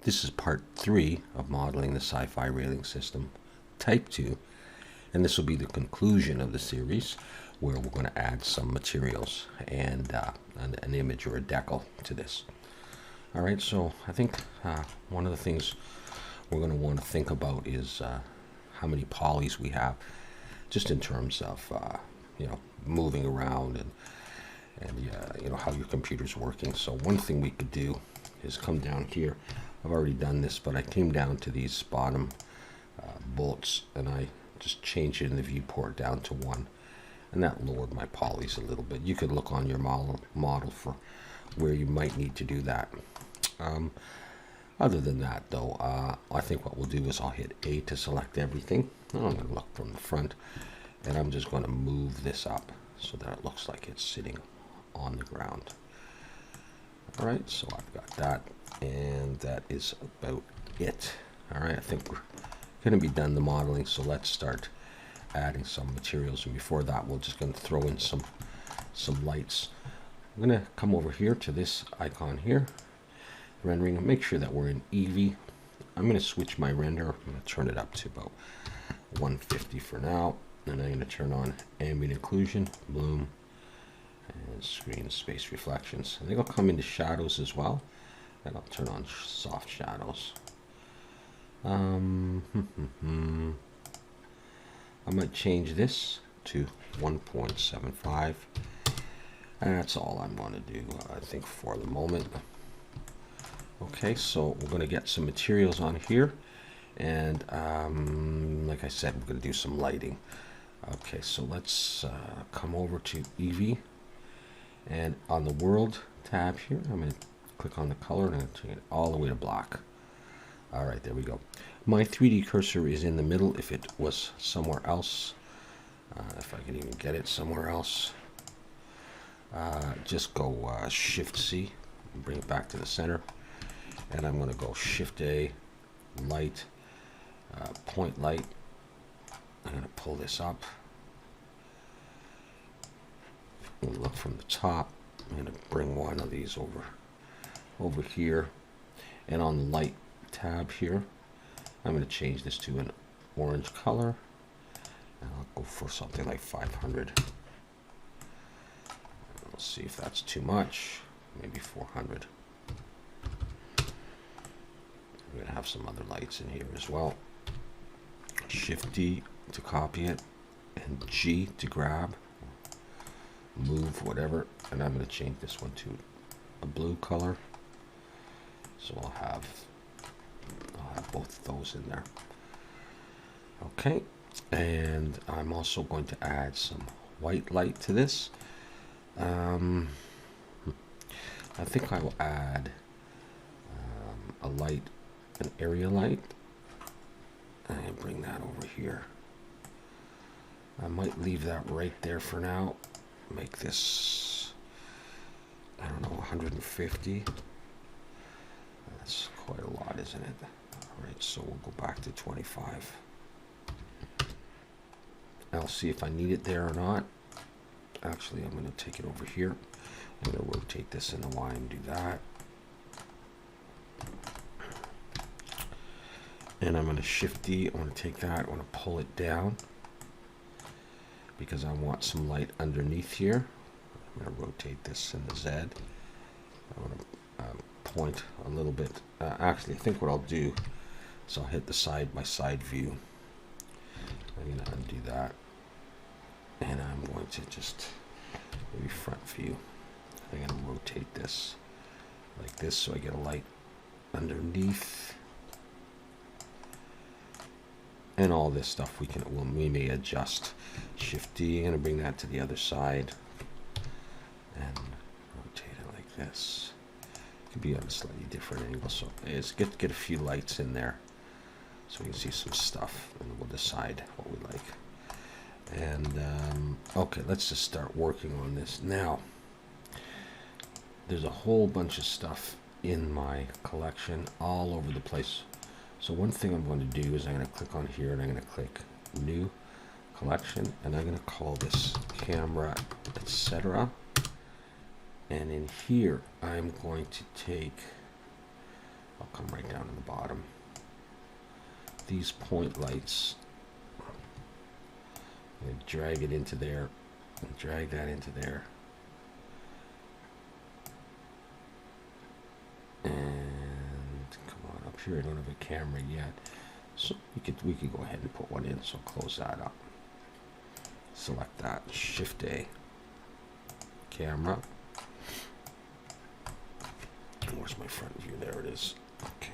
This is part 3 of modeling the SciFi railing system, type 2, and this will be the conclusion of the series where we're going to add some materials and an image or a decal to this. Alright, so I think one of the things we're going to want to think about is how many polys we have, just in terms of moving around and how your computer's working. So one thing we could do is come down here. I've already done this, but I came down to these bottom bolts and I just changed it in the viewport down to 1, and that lowered my polys a little bit. You could look on your model for where you might need to do that. Other than that though, I think what we'll do is I'll hit A to select everything. I'm going to look from the front, and I'm just going to move this up so that it looks like it's sitting on the ground. Alright, so I've got that, and that is about it. Alright, I think we're going to be done the modeling, so let's start adding some materials. And before that, we're just going to throw in some lights. I'm going to come over here to this icon here, rendering, and make sure that we're in Eevee. I'm going to switch my render. I'm going to turn it up to about 150 for now, and I'm going to turn on ambient occlusion, bloom, and screen space reflections. I think I'll come into shadows as well, and I'll turn on soft shadows. I might change this to 1.75, and that's all I'm going to do, I think, for the moment. Okay, so we're going to get some materials on here, and like I said, we're going to do some lighting. Okay, so let's come over to Eevee, and on the world tab here, I'm going to click on the color and I'm going to turn it all the way to black. Alright, there we go. My 3D cursor is in the middle. If it was somewhere else, if I can even get it somewhere else, just go Shift C and bring it back to the center. And I'm going to go Shift A, light, point light. I'm going to pull this up. And look from the top. I'm going to bring one of these over here, and on the light tab here, I'm going to change this to an orange color, and I'll go for something like 500. We'll see if that's too much. Maybe 400. I'm going to have some other lights in here as well. Shift D to copy it, and G to grab, move, whatever, and I'm going to change this one to a blue color, so I'll have both of those in there. Okay, and I'm also going to add some white light to this. I think I will add a light, an area light, and bring that over here. I might leave that right there for now. Make this, I don't know, 150. That's quite a lot, isn't it? Alright, so we'll go back to 25. I'll see if I need it there or not. Actually, I'm going to take it over here. I'm going to rotate this in the Y and do that. And I'm going to Shift D. I want to take that. I want to pull it down, because I want some light underneath here. I'm going to rotate this in the Z. I want to point a little bit. Actually, I think what I'll do is I'll hit the side-by-side view. I'm going to undo that. And I'm going to just, maybe front view. I'm going to rotate this like this so I get a light underneath. And all this stuff we may adjust. Shift D, I'm going to bring that to the other side and rotate it like this. It could be on a slightly different angle, so let's get a few lights in there so we can see some stuff, and we'll decide what we like. And okay, let's just start working on this now. There's a whole bunch of stuff in my collection all over the place. So one thing I'm going to do is I'm going to click on here, and I'm going to click New Collection, and I'm going to call this Camera, etc. And in here, I'm going to take I'll come right down to the bottom. These point lights, I'm going to drag it into there and drag that into there. And come on up here. I don't have a camera yet, so we could go ahead and put one in. So close that up. Select that. Shift A. Camera. Where's my front view? There it is. Okay.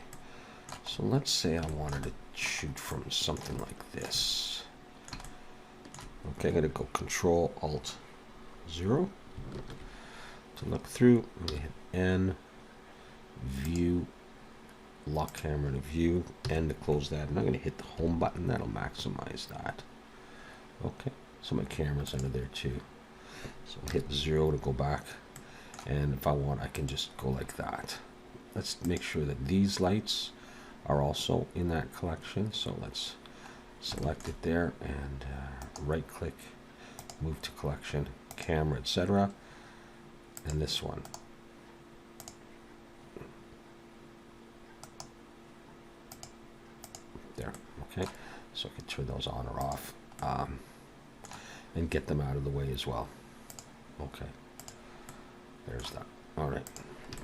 So let's say I wanted to shoot from something like this. Okay, I'm going to go Control Alt 0 to look through. I'm going to hit N, View, lock camera to view, and to close that. And I'm going to hit the home button. That'll maximize that. Okay, so my camera's under there too. So hit 0 to go back. And if I want, I can just go like that. Let's make sure that these lights are also in that collection. So let's select it there and right click, move to collection, camera, etc. And this one. There, okay. So I can turn those on or off and get them out of the way as well. Okay. There's that. All right.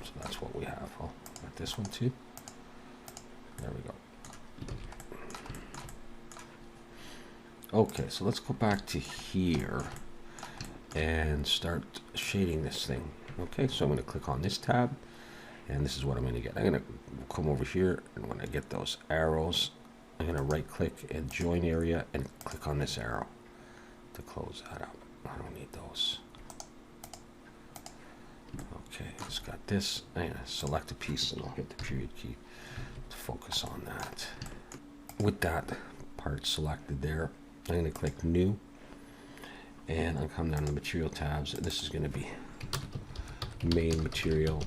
So that's what we have. Oh, got this one too. There we go. Okay, so let's go back to here and start shading this thing. Okay, so I'm going to click on this tab, and this is what I'm going to get. I'm going to come over here, and when I get those arrows, I'm going to right click and join area and click on this arrow to close that up. I don't need those. Okay, it's got this. I'm going to select a piece and I'll hit the period key to focus on that. With that part selected there, I'm going to click New, and I'll come down to the Material tabs. This is going to be Main Material,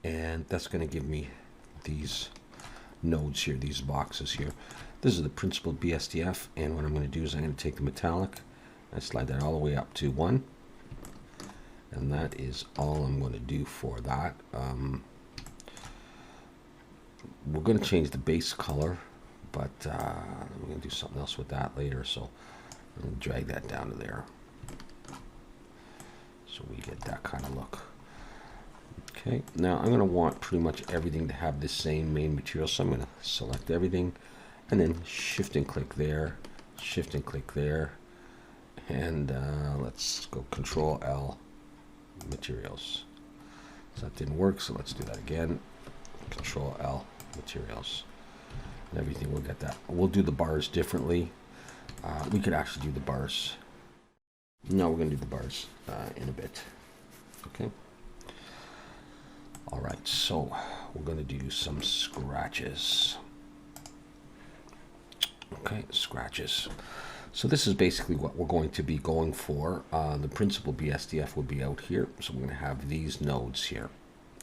and that's going to give me these nodes here, these boxes here. This is the principal BSDF, and what I'm going to do is I'm going to take the metallic and slide that all the way up to 1. And that is all I'm going to do for that. We're going to change the base color, but we're going to do something else with that later. So I'm going to drag that down to there. So we get that kind of look. Okay, now I'm going to want pretty much everything to have the same main material. So I'm going to select everything and then shift and click there, shift and click there. And let's go Control L. Materials. So that didn't work, so let's do that again. Control L, materials, and everything will get that. We'll do the bars differently. We could actually do the bars. No, we're going to do the bars in a bit. Okay. All right, so we're going to do some scratches. Okay, scratches. So this is basically what we're going to be going for. The principal BSDF would be out here. So we're going to have these nodes here.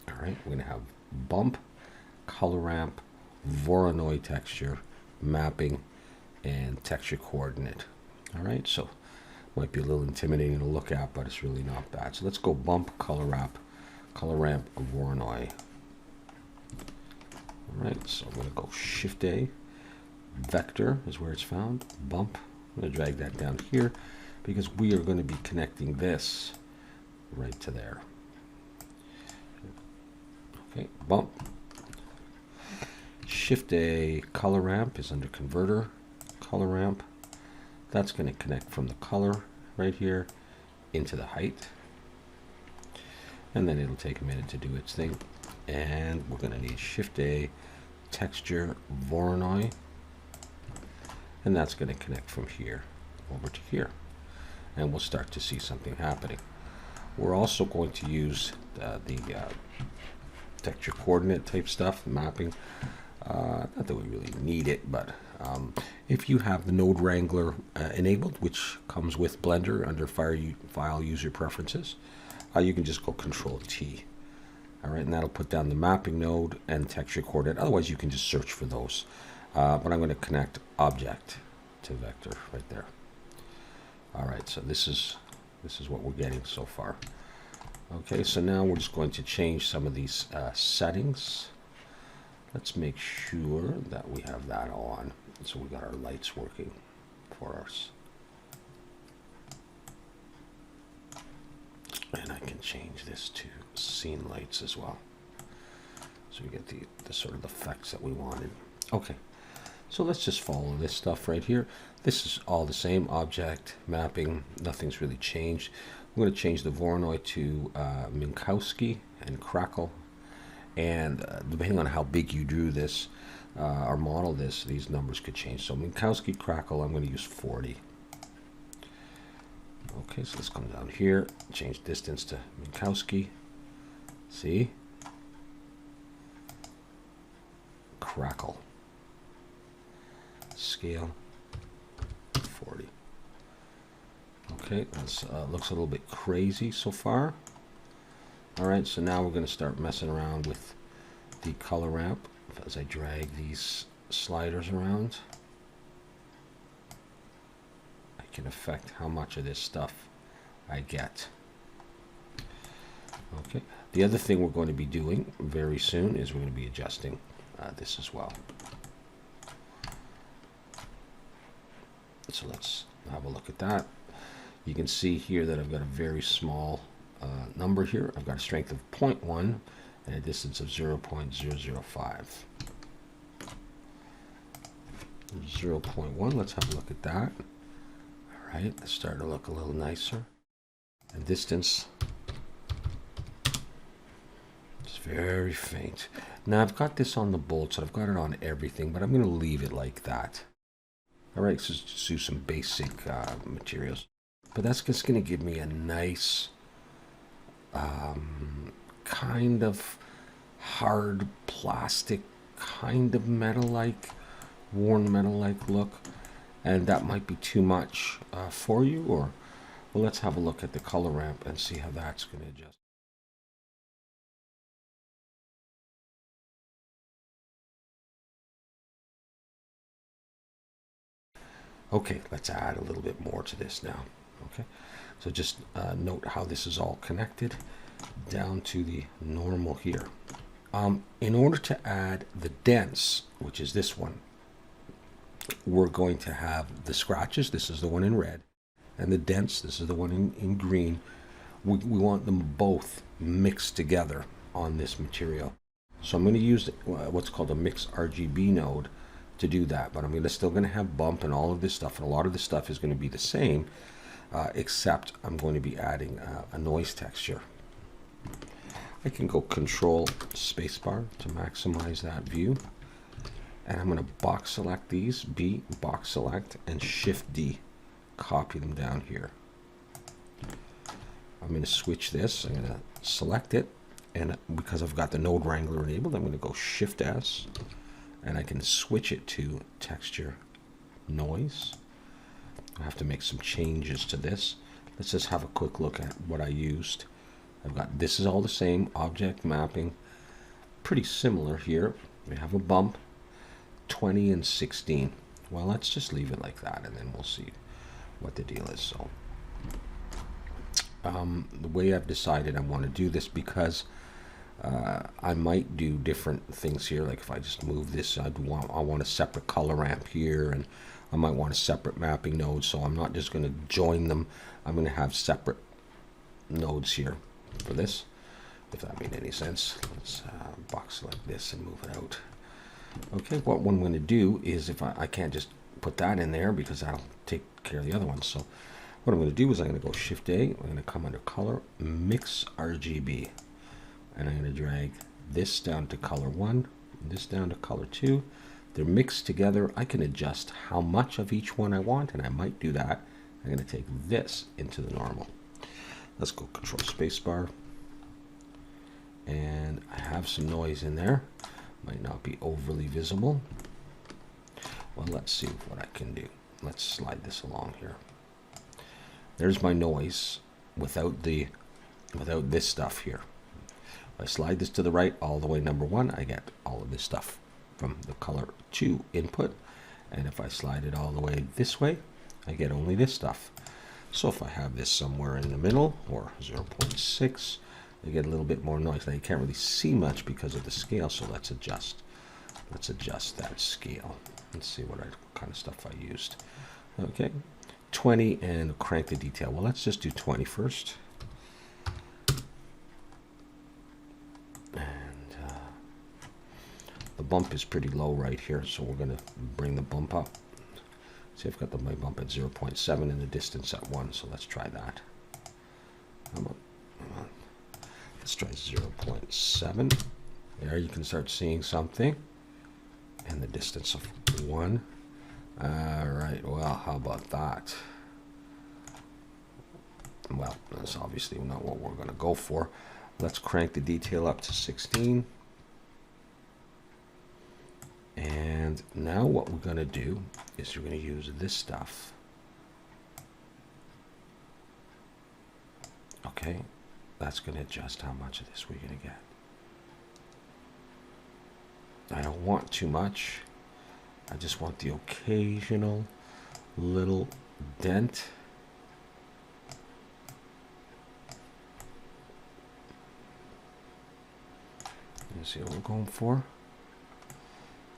All right, we're going to have bump, color ramp, Voronoi texture, mapping, and texture coordinate. All right, so might be a little intimidating to look at, but it's really not bad. So let's go bump, color ramp, Voronoi. All right, so I'm going to go Shift A. Vector is where it's found. Bump. I'm going to drag that down here because we are going to be connecting this right to there. Okay, bump. Shift A, color ramp is under converter. Color ramp. That's going to connect from the color right here into the height. And then it'll take a minute to do its thing. And we're going to need Shift A, texture, Voronoi. And that's going to connect from here over to here. And we'll start to see something happening. We're also going to use the texture coordinate type stuff, mapping. Not that we really need it, but if you have the Node Wrangler enabled, which comes with Blender under File User Preferences, you can just go Control T. All right, and that'll put down the mapping node and texture coordinate. Otherwise, you can just search for those. But I'm going to connect object to vector right there. All right, so this is what we're getting so far. Okay, so now we're just going to change some of these settings. Let's make sure that we have that on. So we got our lights working for us. And I can change this to scene lights as well. So we get the sort of effects that we wanted. Okay, so let's just follow this stuff right here. This is all the same, object, mapping, nothing's really changed. I'm going to change the Voronoi to Minkowski and Crackle. And depending on how big you drew this or model this, these numbers could change. So Minkowski, Crackle, I'm going to use 40. Okay, so let's come down here, change distance to Minkowski. See? Crackle. Scale 40. Okay, that looks a little bit crazy so far. All right, so now we're going to start messing around with the color ramp as I drag these sliders around. I can affect how much of this stuff I get. Okay, the other thing we're going to be doing very soon is we're going to be adjusting this as well. So let's have a look at that. You can see here that I've got a very small number here. I've got a strength of 0.1 and a distance of 0.005. 0.1, let's have a look at that. All right, it's starting to look a little nicer. And distance is very faint. Now I've got this on the bolts, and I've got it on everything, but I'm going to leave it like that. All right, so just do some basic materials. But that's just going to give me a nice kind of hard plastic, kind of metal-like, worn metal-like look. And that might be too much for you, or well, let's have a look at the color ramp and see how that's going to adjust. Okay, let's add a little bit more to this now. Okay, so just note how this is all connected down to the normal here. In order to add the dents, which is this one, we're going to have the scratches, this is the one in red, and the dents, this is the one in green. We want them both mixed together on this material. So I'm going to use what's called a mix RGB node to do that, but I'm still going to have bump and all of this stuff, and a lot of this stuff is going to be the same, except I'm going to be adding a noise texture. I can go Control Spacebar to maximize that view, and I'm going to box select these, B, box select, and Shift D, copy them down here. I'm going to switch this, I'm going to select it, and because I've got the Node Wrangler enabled, I'm going to go Shift S, and I can switch it to texture noise. I have to make some changes to this. Let's just have a quick look at what I used. I've got, this is all the same, object mapping, pretty similar here. We have a bump, 20 and 16. Well, let's just leave it like that, and then we'll see what the deal is. So the way I've decided I want to do this, because I might do different things here. Like if I just move this, I want a separate color ramp here, and I might want a separate mapping node. So I'm not just going to join them. I'm going to have separate nodes here for this, if that made any sense. Let's box select this and move it out. Okay, what I'm going to do is, if I can't just put that in there because that'll take care of the other ones. So what I'm going to do is I'm going to go Shift A, I'm going to come under Color, Mix RGB, and I'm going to drag this down to color 1, and this down to color 2. They're mixed together. I can adjust how much of each one I want, and I might do that. I'm going to take this into the normal. Let's go Control Spacebar, and I have some noise in there. Might not be overly visible. Well, let's see what I can do. Let's slide this along here. There's my noise without this stuff here. If I slide this to the right all the way number 1, I get all of this stuff from the color 2 input. And if I slide it all the way this way, I get only this stuff. So if I have this somewhere in the middle, or 0.6, you get a little bit more noise. Now you can't really see much because of the scale, so let's adjust that scale. Let's see what kind of stuff I used. Okay, 20 and crank the detail. Well, let's just do 20 first. And the bump is pretty low right here, so we're going to bring the bump up. See, I've got my bump at 0.7 and the distance at 1, so let's try that. Come on, come on. Let's try 0.7. There you can start seeing something. And the distance of 1. All right, well, how about that? Well, that's obviously not what we're going to go for. Let's crank the detail up to 16. And now what we're going to do is we're going to use this stuff. Okay, that's going to adjust how much of this we're going to get. I don't want too much. I just want the occasional little dent. You see what we're going for?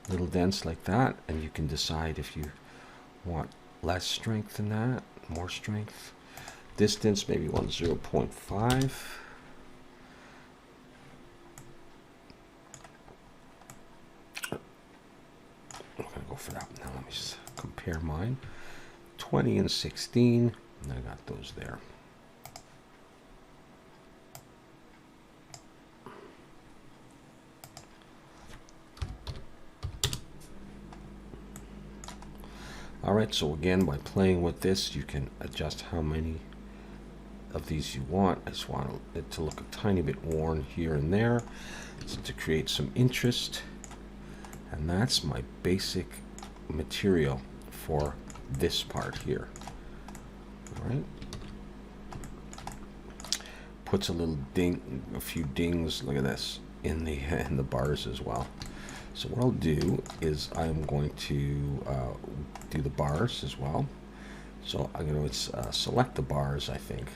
Little dents like that, and you can decide if you want less strength than that, more strength. Distance, maybe 0.5. I'm going to go for that. Now let me just compare mine. 20 and 16, and I got those there. All right, so again, by playing with this, you can adjust how many of these you want. I just want it to look a tiny bit worn here and there, so to create some interest. And that's my basic material for this part here. All right. Puts a little ding, a few dings. Look at this in the bars as well. So what I'll do is I'm going to do the bars as well. So I'm going to select the bars, I think,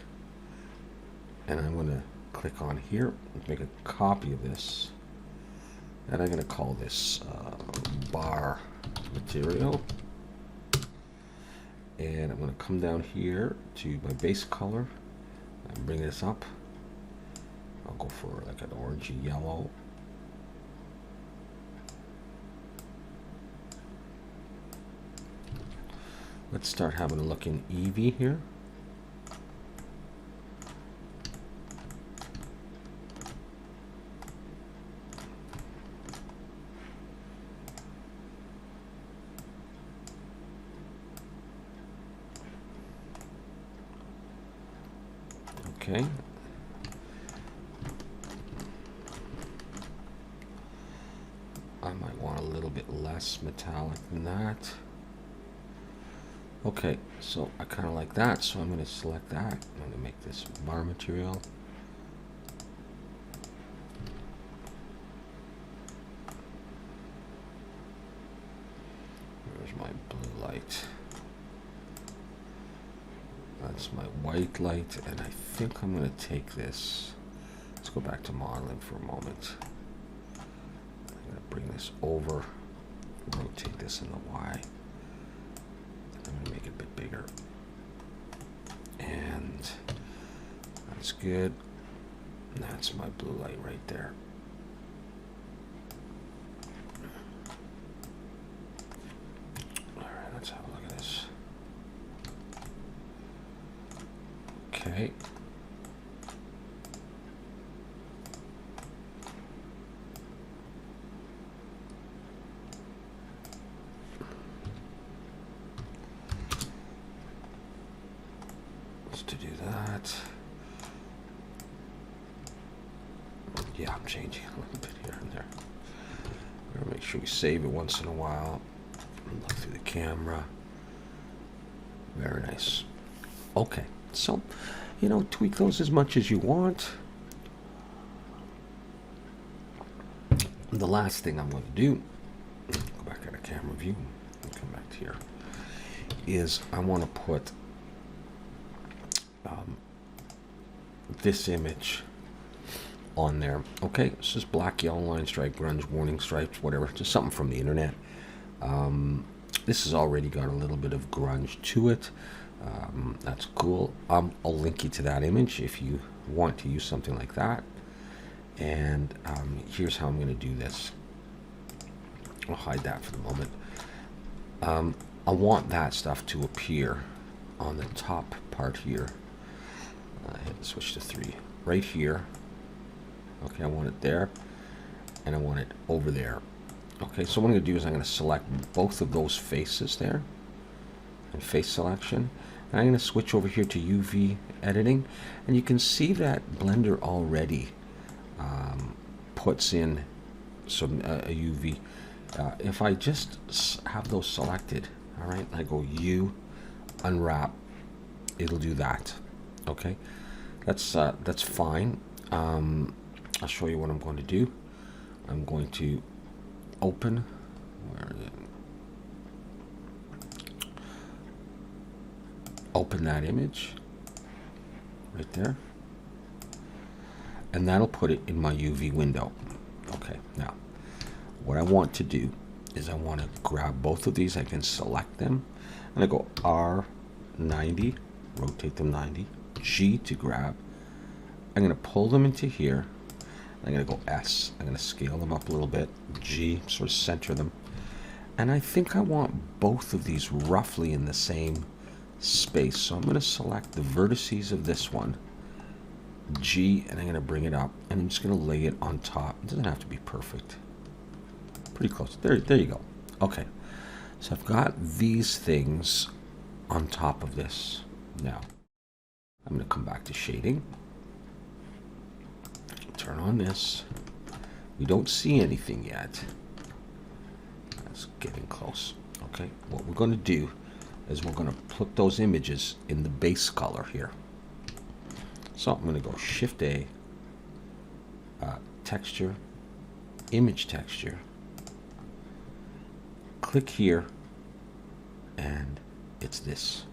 and I'm going to click on here, make a copy of this, and I'm going to call this bar material. And I'm going to come down here to my base color and bring this up. I'll go for like an orangey yellow. Let's start having a look in Eevee here. Okay. I might want a little bit less metallic than that. Okay, so I kind of like that, so I'm going to select that. I'm going to make this bar material. There's my blue light. That's my white light, and I think I'm going to take this. Let's go back to modeling for a moment. I'm going to bring this over, rotate this in the Y. I'm going to make it a bit bigger. And that's good. And that's my blue light right there. Alright, let's have a look at this. Okay. To do that. Yeah, I'm changing a little bit here and there. We're gonna make sure we save it once in a while. Look through the camera. Very nice. Okay, so tweak those as much as you want. The last thing I'm going to do, go back at a camera view and come back to here, is I want to put this image on there. Okay, it's just black, yellow line stripe, grunge, warning stripes, whatever. Just something from the internet. This has already got a little bit of grunge to it. That's cool. I'll link you to that image if you want to use something like that. And here's how I'm going to do this. I'll hide that for the moment. I want that stuff to appear on the top part here. Hit switch to 3 right here. Okay, I want it there, and I want it over there. Okay, so what I'm going to do is I'm going to select both of those faces there, and face selection. And I'm going to switch over here to UV editing, and you can see that Blender already puts in some a UV. If I just have those selected, all right, I go U, unwrap, it'll do that. Okay, that's fine. I'll show you what I'm going to do. I'm going to open. Where is it? Open that image right there, and that'll put it in my UV window. Okay, now what I want to do is I want to grab both of these. I can select them, and I go R90, rotate them 90, G to grab. I'm going to pull them into here. I'm going to go S. I'm going to scale them up a little bit. G, sort of center them. And I think I want both of these roughly in the same space. So I'm going to select the vertices of this one, G, and I'm going to bring it up. And I'm just going to lay it on top. It doesn't have to be perfect. Pretty close. There you go. Okay. So I've got these things on top of this. Now, I'm going to come back to shading. Turn on this. We don't see anything yet. That's getting close. Okay, what we're going to do is we're going to put those images in the base color here. So I'm going to go Shift A, texture, image texture, click here, and it's this.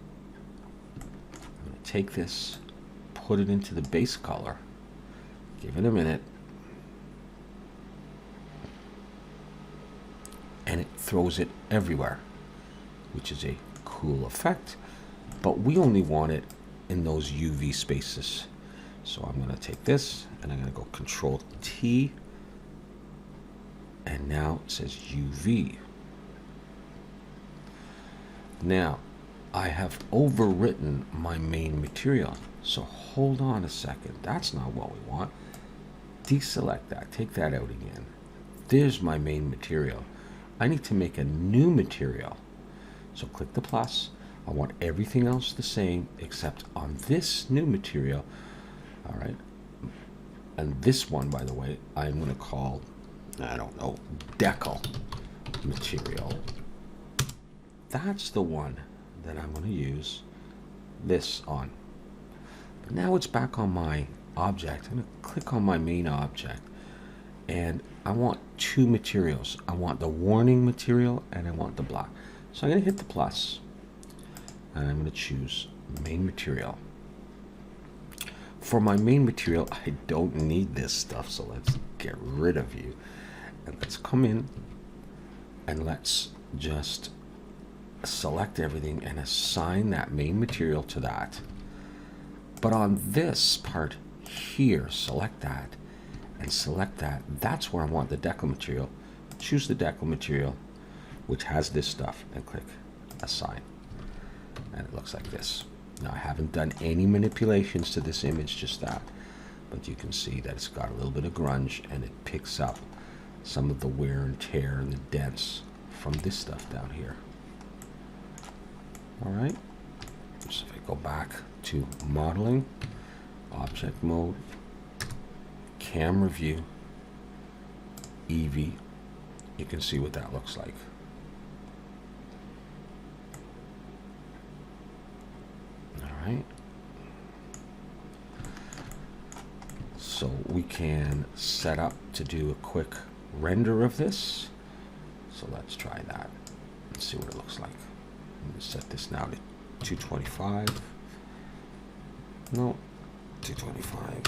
I'm going to take this, put it into the base color. Give it a minute, and it throws it everywhere, which is a cool effect, but we only want it in those UV spaces. So I'm going to take this and I'm going to go Control T, and now it says UV. Now I have overwritten my main material, so hold on a second, that's not what we want. Deselect that, take that out again. There's my main material. I need to make a new material. So click the plus. I want everything else the same except on this new material. All right. And this one, by the way, I'm going to call, I don't know, decal material. That's the one that I'm going to use this on. But now it's back on my object. I'm going to click on my main object, and I want two materials. I want the warning material and I want the black. So I'm going to hit the plus, and I'm going to choose main material. For my main material, I don't need this stuff, so let's get rid of you. And let's come in and let's just select everything and assign that main material to that. But on this part here, select that and select that. That's where I want the decal material. Choose the decal material, which has this stuff, and click assign. And it looks like this. Now I haven't done any manipulations to this image, just that. But you can see that it's got a little bit of grunge, and it picks up some of the wear and tear and the dents from this stuff down here. All right. So if I go back to modeling, object mode, camera view, Eevee, you can see what that looks like. All right. So we can set up to do a quick render of this. So let's try that and see what it looks like. I'm going to set this now to 225. No, 225.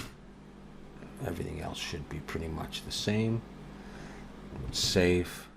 Everything else should be pretty much the same. Save.